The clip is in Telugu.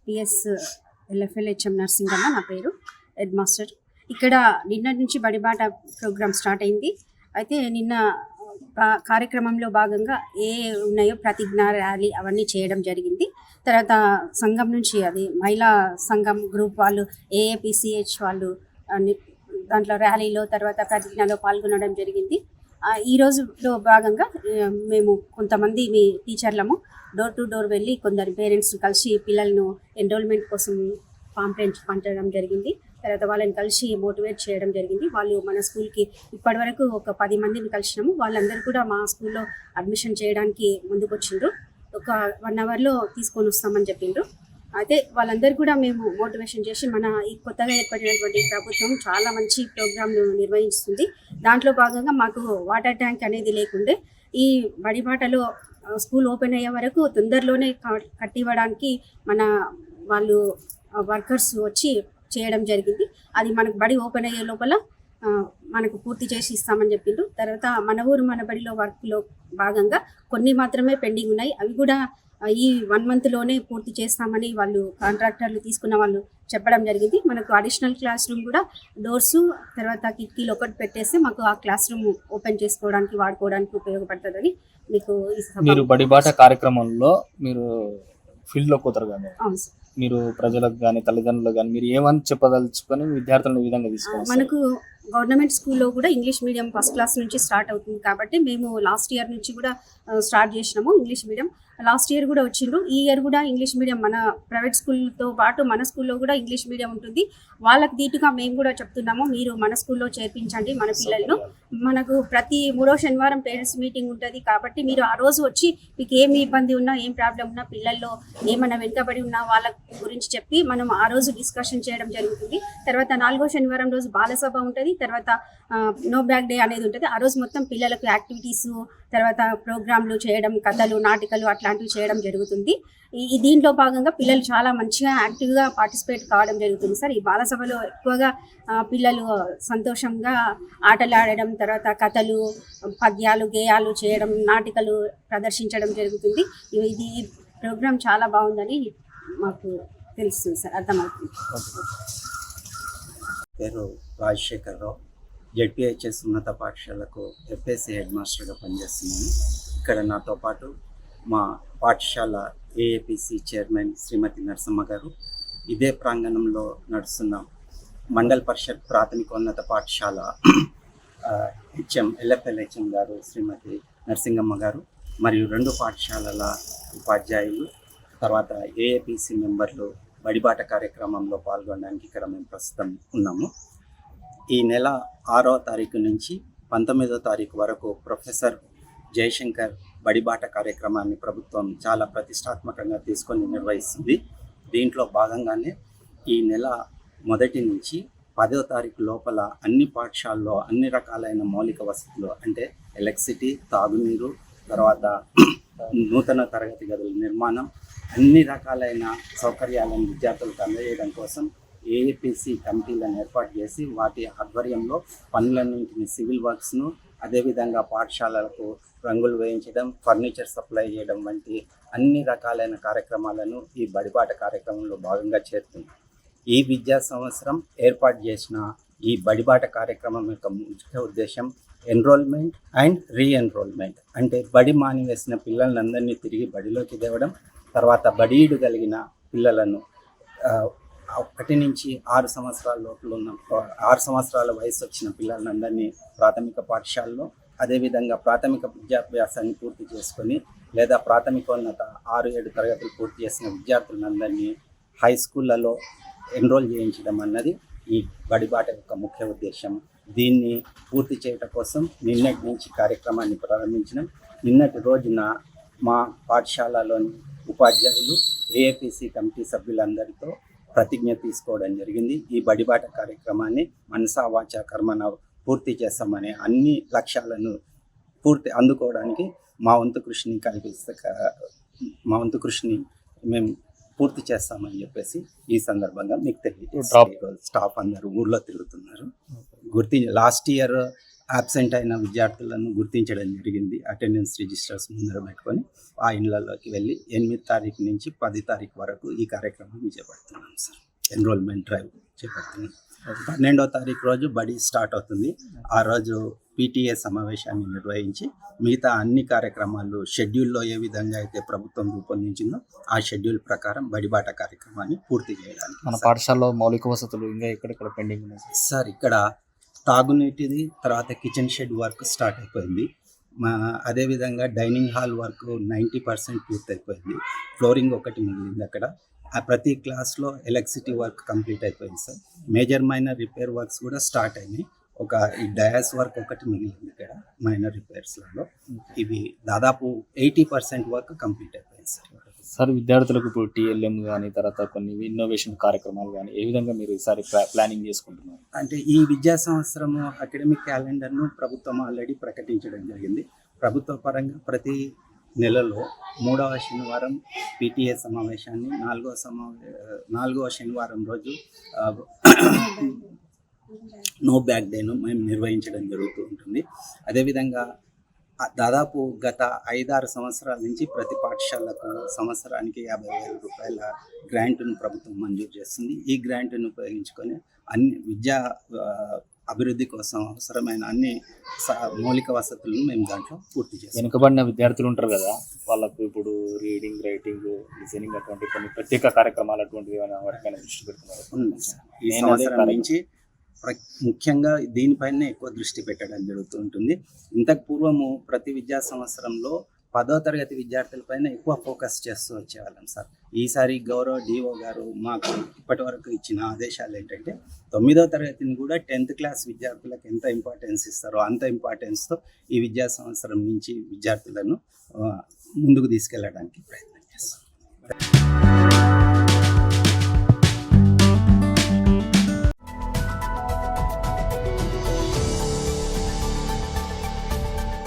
పిఎస్ ఎల్ఎఫ్ఎల్హెచ్ఎం నర్సింగమ్మ నా పేరు, హెడ్ మాస్టర్. ఇక్కడ నిన్నటి నుంచి బడిబాట ప్రోగ్రామ్ స్టార్ట్ అయింది. అయితే నిన్న కార్యక్రమంలో భాగంగా ఏ ఉన్నాయో ప్రతిజ్ఞ, ర్యాలీ అవన్నీ చేయడం జరిగింది. తర్వాత సంఘం నుంచి అది మహిళా సంఘం గ్రూప్ వాళ్ళు, ఏఏపిసిహెచ్ వాళ్ళు దాంట్లో ర్యాలీలో తర్వాత ప్రతిజ్ఞలో పాల్గొనడం జరిగింది. ఈ రోజులో భాగంగా మేము కొంతమంది మీ టీచర్లము డోర్ టు డోర్ వెళ్ళి కొందరు పేరెంట్స్ కలిసి పిల్లలను ఎన్రోల్మెంట్ కోసం పాంప్లెంట్స్ పంచడం జరిగింది. తర్వాత వాళ్ళని కలిసి మోటివేట్ చేయడం జరిగింది. వాళ్ళు మన స్కూల్కి ఇప్పటివరకు ఒక 10 మందిని కలిసినాము. వాళ్ళందరూ కూడా మా స్కూల్లో అడ్మిషన్ చేయడానికి ముందుకు వచ్చిండ్రు. ఒక 1 అవర్లో తీసుకొని వస్తామని చెప్పిండ్రు. అయితే వాళ్ళందరూ కూడా మేము మోటివేషన్ చేసి మన ఈ కొత్తగా ఏర్పడినటువంటి ప్రభుత్వం చాలా మంచి ప్రోగ్రాంలు నిర్వహిస్తుంది. దాంట్లో భాగంగా మాకు వాటర్ ట్యాంక్ అనేది లేకుండే ఈ బడిబాటలో స్కూల్ ఓపెన్ అయ్యే వరకు తొందరలోనే కట్టివ్వడానికి మన వాళ్ళు వర్కర్స్ వచ్చి చేయడం జరిగింది. అది మనకు బడి ఓపెన్ అయ్యే లోపల మనకు పూర్తి చేసి ఇస్తామని చెప్పిండ్రు. తర్వాత మన ఊరు మన బడిలో వర్క్లో భాగంగా కొన్ని మాత్రమే పెండింగ్ ఉన్నాయి. అవి కూడా ఈ 1 మంత్లోనే పూర్తి చేస్తామని వాళ్ళు కాంట్రాక్టర్లు తీసుకున్న వాళ్ళు చెప్పడం జరిగింది. మనకు అడిషనల్ క్లాస్ రూమ్ కూడా డోర్స్ తర్వాత కిటికీలు ఒకటి పెట్టేస్తే మాకు ఆ క్లాస్ రూమ్ ఓపెన్ చేసుకోవడానికి వాడుకోవడానికి ఉపయోగపడుతుందని మీకు మీరు బడిబాట కార్యక్రమంలో మీరు ఫీల్డ్లోకి పోతారు కానీ మీరు ప్రజలకు కానీ తల్లిదండ్రులకు కానీ మీరు ఏమని చెప్పదలుచుకొని విద్యార్థులను ఈ విధంగా తీసుకోవాలి? మనకు గవర్నమెంట్ స్కూల్లో కూడా ఇంగ్లీష్ మీడియం ఫస్ట్ క్లాస్ నుంచి స్టార్ట్ అవుతుంది కాబట్టి మేము లాస్ట్ ఇయర్ నుంచి కూడా స్టార్ట్ చేసినాము. ఇంగ్లీష్ మీడియం లాస్ట్ ఇయర్ కూడా వచ్చిండ్రు. ఈ ఇయర్ కూడా ఇంగ్లీష్ మీడియం మన ప్రైవేట్ స్కూల్తో పాటు మన స్కూల్లో కూడా ఇంగ్లీష్ మీడియం ఉంటుంది. వాళ్ళకి దీటుగా మేము కూడా చెప్తున్నాము, మీరు మన స్కూల్లో చేర్పించండి మన పిల్లలను. మనకు ప్రతి 3వ శనివారం పేరెంట్స్ మీటింగ్ ఉంటుంది కాబట్టి మీరు ఆ రోజు వచ్చి మీకు ఏమి ఇబ్బంది ఉన్నా ఏం ప్రాబ్లం ఉన్నా పిల్లల్లో ఏమైనా వెనుకబడి ఉన్నా వాళ్ళ గురించి చెప్పి మనం ఆ రోజు డిస్కషన్ చేయడం జరుగుతుంది. తర్వాత 4వ శనివారం రోజు బాలసభ ఉంటుంది. తర్వాత నో బ్యాగ్ డే అనేది ఉంటుంది. ఆ రోజు మొత్తం పిల్లలకు యాక్టివిటీస్ తర్వాత ప్రోగ్రాంలు చేయడం, కథలు, నాటికలు అట్లాంటివి చేయడం జరుగుతుంది. దీంట్లో భాగంగా పిల్లలు చాలా మంచిగా యాక్టివ్గా పార్టిసిపేట్ కావడం జరుగుతుంది సార్. ఈ బాలసభలో ఎక్కువగా పిల్లలు సంతోషంగా ఆటలు ఆడడం, తర్వాత కథలు, పద్యాలు, గేయాలు చేయడం, నాటికలు ప్రదర్శించడం జరుగుతుంది. ఇది ప్రోగ్రాం చాలా బాగుందని మాకు తెలుస్తుంది సార్, అర్థమవుతుంది. పేరు రాజశేఖరరావు, జెడ్పీహెచ్ఎస్ ఉన్నత పాఠశాలకు ఎఫ్ఎస్సి హెడ్ మాస్టర్గా పనిచేస్తున్నాను. ఇక్కడ నాతో పాటు మా పాఠశాల ఏఏపిసి చైర్మన్ శ్రీమతి నరసమ్మ గారు, ఇదే ప్రాంగణంలో నడుస్తున్న మండల్ పరిషత్ ప్రాథమికోన్నత పాఠశాల ఎల్ఎఫ్ఎల్హెచ్ఎం గారు శ్రీమతి నరసింగమ్మ గారు, మరియు 2 పాఠశాలల ఉపాధ్యాయులు, తర్వాత ఏఏపిసి మెంబర్లు బడిబాట కార్యక్రమంలో పాల్గొనడానికి ఇక్కడ మేము ప్రస్తుతం ఉన్నాము. ఈ నెల 6వ తారీఖు నుంచి 19వ తారీఖు వరకు ప్రొఫెసర్ జయశంకర్ బడిబాట కార్యక్రమాన్ని ప్రభుత్వం చాలా ప్రతిష్టాత్మకంగా తీసుకొని నిర్వహిస్తుంది. దీంట్లో భాగంగానే ఈ నెల 1 నుంచి 10వ తారీఖు లోపల అన్ని పాఠశాలలో అన్ని రకాలైన మౌలిక వసతులు అంటే ఎలక్ట్రిసిటీ, తాగునీరు, తర్వాత నూతన తరగతి గదుల నిర్మాణం, అన్ని రకాలైన సౌకర్యాలను విద్యార్థులకు అందజేయడం కోసం ఏఏపిసి కమిటీలను ఏర్పాటు చేసి వాటి ఆధ్వర్యంలో పనులన్నింటినీ సివిల్ వర్క్స్ను, అదేవిధంగా పాఠశాలలకు రంగులు వేయించడం, ఫర్నిచర్ సప్లై చేయడం వంటి అన్ని రకాలైన కార్యక్రమాలను ఈ బడిబాట కార్యక్రమంలో భాగంగా చేరుతుంది. ఈ విద్యా సంవత్సరం ఏర్పాటు చేసిన ఈ బడిబాట కార్యక్రమం యొక్క ముఖ్య ఉద్దేశం ఎన్రోల్మెంట్ అండ్ రీఎన్రోల్మెంట్. అంటే బడి మానివేసిన పిల్లలందరినీ తిరిగి బడిలోకి తేవడం, తర్వాత బడీడు కలిగిన పిల్లలను 1 నుంచి 6 సంవత్సరాల లోపల ఉన్న 6 సంవత్సరాల వయసు వచ్చిన పిల్లలందరినీ ప్రాథమిక పాఠశాలలో, అదేవిధంగా ప్రాథమిక విద్యాభ్యాసాన్ని పూర్తి చేసుకొని లేదా ప్రాథమికోన్నత 6-7 తరగతులు పూర్తి చేసిన విద్యార్థులందరినీ హై స్కూళ్ళలో ఎన్రోల్ చేయించడం అన్నది ఈ బడిబాట యొక్క ముఖ్య ఉద్దేశం. దీన్ని పూర్తి చేయడం కోసం నిన్నటి నుంచి కార్యక్రమాన్ని ప్రారంభించడం. నిన్నటి రోజున మా పాఠశాలలోని ఉపాధ్యాయులు, ఏఏపిసి కమిటీ సభ్యులందరితో ప్రతిజ్ఞ తీసుకోవడం జరిగింది. ఈ బడిబాట కార్యక్రమాన్ని మనసా వాచా కర్మన పూర్తి చేస్తామనే అన్ని లక్ష్యాలను అందుకోవడానికి మా వంతు కృషిని మేము పూర్తి చేస్తామని చెప్పేసి ఈ సందర్భంగా మీకు తెలియజేస్తాం. స్టాఫ్ అందరూ ఊర్లో తిరుగుతున్నారు. లాస్ట్ ఇయర్ అబ్సెంట్ అయిన విద్యార్థులను గుర్తించడం జరిగింది. అటెండెన్స్ రిజిస్టర్స్ ముందర పెట్టుకొని ఆ ఇళ్లలోకి వెళ్ళి 8 తారీఖు నుంచి 10 తారీఖు వరకు ఈ కార్యక్రమాన్ని చేపడుతున్నాం సార్. ఎన్రోల్మెంట్ డ్రైవ్ చేపడుతున్నాం. 12వ తారీఖు రోజు బడి స్టార్ట్ అవుతుంది. ఆ రోజు PTA సమావేశాన్ని నిర్వహించి మిగతా అన్ని కార్యక్రమాలు షెడ్యూల్లో ఏ విధంగా అయితే ప్రభుత్వం రూపొందించిందో ఆ షెడ్యూల్ ప్రకారం బడిబాట కార్యక్రమాన్ని పూర్తి చేయడానికి మన పాఠశాలలో మౌలిక వసతులు ఇంకా ఎక్కడెక్కడ పెండింగ్ ఉన్నాయి సార్? సార్ ఇక్కడ తాగునీటిది, తర్వాత కిచెన్ షెడ్ వర్క్ స్టార్ట్ అయిపోయింది. అదేవిధంగా డైనింగ్ హాల్ వర్క్ 90% పూర్తయిపోయింది. ఫ్లోరింగ్ ఒకటి మిగిలింది అక్కడ. ఆ ప్రతి క్లాస్లో ఎలక్ట్రిసిటీ వర్క్ కంప్లీట్ అయిపోయింది sir. Major minor repair works కూడా స్టార్ట్ అయినాయి. ఈ డయాస్ వర్క్ ఒకటి మిగిలింది ఇక్కడ మైనర్ రిపేర్స్లలో. ఇవి దాదాపు 80% వర్క్ కంప్లీట్ అయిపోయింది సార్. సార్ విద్యార్థులకు ఇప్పుడు TLM కానీ తర్వాత కొన్ని ఇన్నోవేషన్ కార్యక్రమాలు కానీ ఏ విధంగా మీరు ఈసారి ప్లానింగ్ చేసుకుంటున్నారు? అంటే ఈ విద్యా సంవత్సరము అకాడమిక్ క్యాలెండర్ను ప్రభుత్వం ఆల్రెడీ ప్రకటించడం జరిగింది. ప్రభుత్వ పరంగా ప్రతి నెలలో 3వ శనివారం PTA సమావేశాన్ని, 4వ శనివారం రోజు నో బ్యాగ్ డేను మేము నిర్వహించడం జరుగుతూ ఉంటుంది. అదేవిధంగా దాదాపు గత 5-6 సంవత్సరాల నుంచి ప్రతి పాఠశాలకు సంవత్సరానికి 50,000 రూపాయల గ్రాంట్ను ప్రభుత్వం మంజూరు చేస్తుంది. ఈ గ్రాంట్ను ఉపయోగించుకొని అన్ని విద్యా అభివృద్ధి కోసం అవసరమైన అన్ని మౌలిక వసతులను మేము దాంట్లో పూర్తి చేస్తాం. వెనుకబడిన విద్యార్థులు ఉంటారు కదా, వాళ్ళకు ఇప్పుడు రీడింగ్, రైటింగ్, లిసనింగ్ అటువంటి కొన్ని ప్రత్యేక కార్యక్రమాలు అటువంటివి వాటిపైన దృష్టి పెడుతున్నారు. ఉంది సార్. ఈ సంవత్సరం నుంచి ముఖ్యంగా దీనిపైనే ఎక్కువ దృష్టి పెట్టడం జరుగుతూ ఉంటుంది. ఇంతకు పూర్వము ప్రతి విద్యా సంవత్సరంలో 10వ తరగతి విద్యార్థులపైన ఎక్కువ ఫోకస్ చేస్తూ వచ్చేవాళ్ళం సార్. ఈసారి గౌరవ DO గారు మాకు ఇప్పటి వరకు ఇచ్చిన ఆదేశాలు ఏంటంటే 9వ తరగతిని కూడా 10th క్లాస్ విద్యార్థులకు ఎంత ఇంపార్టెన్స్ ఇస్తారో అంత ఇంపార్టెన్స్తో ఈ విద్యా సంవత్సరం నుంచి విద్యార్థులను ముందుకు తీసుకెళ్ళడానికి ప్రయత్నం